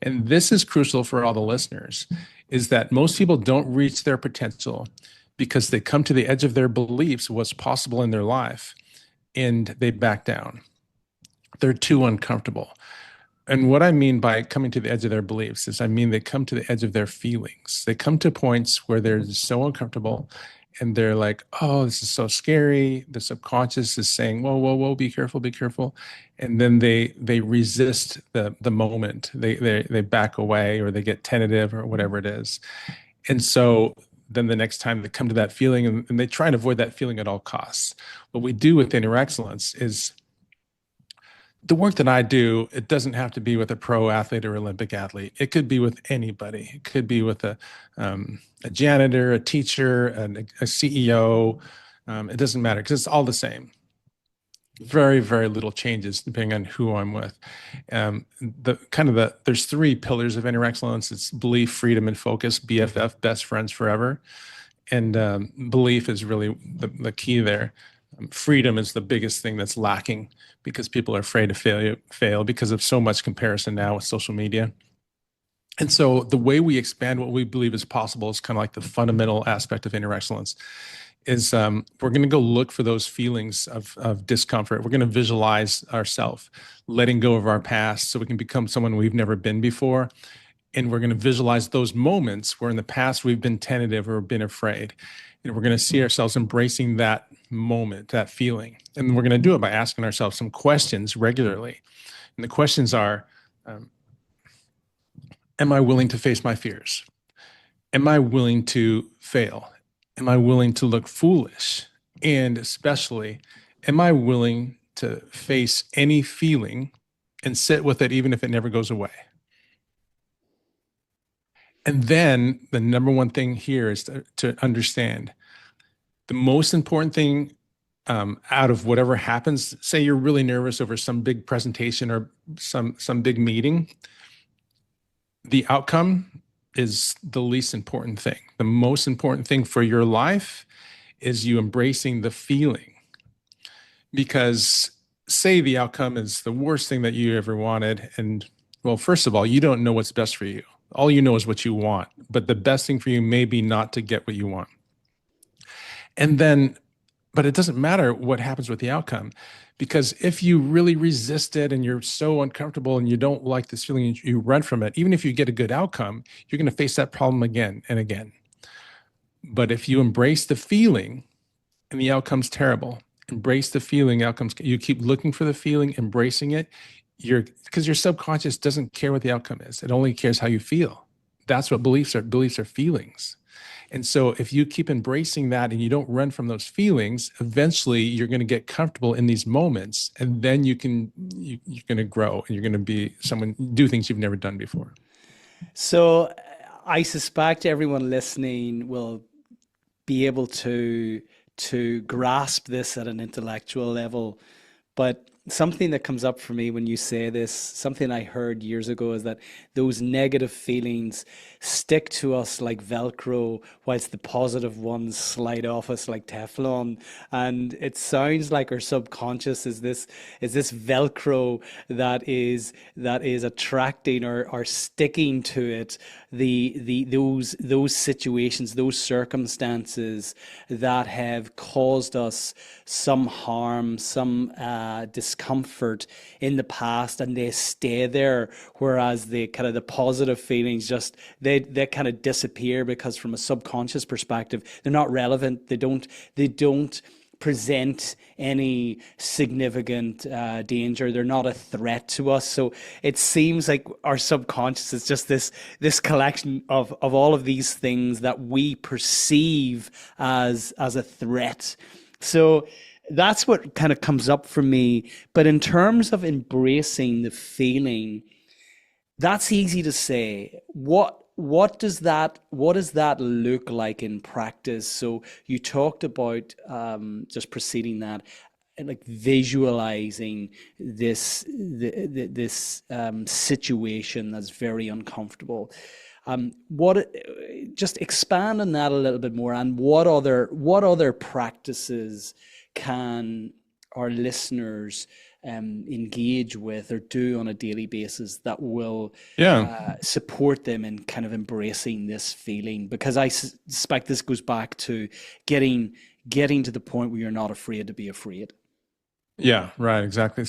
And this is crucial for all the listeners, is that most people don't reach their potential because they come to the edge of their beliefs, what's possible in their life, and they back down. They're too uncomfortable. And what I mean by coming to the edge of their beliefs is I mean they come to the edge of their feelings. They come to points where they're so uncomfortable and they're like, oh, this is so scary. The subconscious is saying, whoa, whoa, whoa, be careful, be careful. And then they resist the moment. They back away or they get tentative or whatever it is. And so then the next time they come to that feeling and they try and avoid that feeling at all costs. What we do with Inner Excellence is the work that I do, it doesn't have to be with a pro athlete or Olympic athlete. It could be with anybody. It could be with a janitor, a teacher, a CEO. It doesn't matter because it's all the same. Very, very little changes depending on who I'm with. There's three pillars of Inner Excellence. It's belief, freedom, and focus. BFF, best friends forever. And belief is really the key there. Freedom is the biggest thing that's lacking because people are afraid to fail because of so much comparison now with social media. And so the way we expand what we believe is possible is kind of like the fundamental aspect of Inner Excellence is we're going to go look for those feelings of discomfort. We're going to visualize ourselves letting go of our past so we can become someone we've never been before. And we're going to visualize those moments where in the past we've been tentative or been afraid. And we're going to see ourselves embracing that moment, that feeling. And we're going to do it by asking ourselves some questions regularly. And the questions are, am I willing to face my fears? Am I willing to fail? Am I willing to look foolish? And especially, am I willing to face any feeling and sit with it even if it never goes away? And then the number one thing here is to understand the most important thing out of whatever happens. Say you're really nervous over some big presentation or some big meeting. The outcome is the least important thing. The most important thing for your life is you embracing the feeling. Because say the outcome is the worst thing that you ever wanted. And well, first of all, you don't know what's best for you. All you know is what you want, but the best thing for you may be not to get what you want. And then, but it doesn't matter what happens with the outcome, because if you really resist it and you're so uncomfortable and you don't like this feeling, you run from it, even if you get a good outcome, you're going to face that problem again and again. But if you embrace the feeling and the outcome's terrible, embrace the feeling, you keep looking for the feeling, embracing it, because your subconscious doesn't care what the outcome is. It only cares how you feel. That's what beliefs are. Beliefs are feelings. And so if you keep embracing that and you don't run from those feelings, eventually you're going to get comfortable in these moments, and then you're going to grow and you're going to be someone, do things you've never done before. So I suspect everyone listening will be able to grasp this at an intellectual level, but something that comes up for me when you say this, something I heard years ago, is that those negative feelings stick to us like Velcro, whilst the positive ones slide off us like Teflon. And it sounds like our subconscious is this Velcro that is attracting or sticking to it those situations, those circumstances that have caused us some harm, some discomfort in the past, and they stay there. Whereas the kind of the positive feelings just they kind of disappear, because from a subconscious perspective, they're not relevant. They don't present any significant danger. They're not a threat to us. So it seems like our subconscious is just this collection of all of these things that we perceive as a threat. So that's what kind of comes up for me. But in terms of embracing the feeling, that's easy to say. What does that look like in practice? So you talked about just preceding that, like visualizing this situation that's very uncomfortable. Just expand on that a little bit more, and what other practices can our listeners engage with or do on a daily basis that will Yeah. support them in kind of embracing this feeling? Because I suspect this goes back to getting to the point where you're not afraid to be afraid. Yeah, right. Exactly.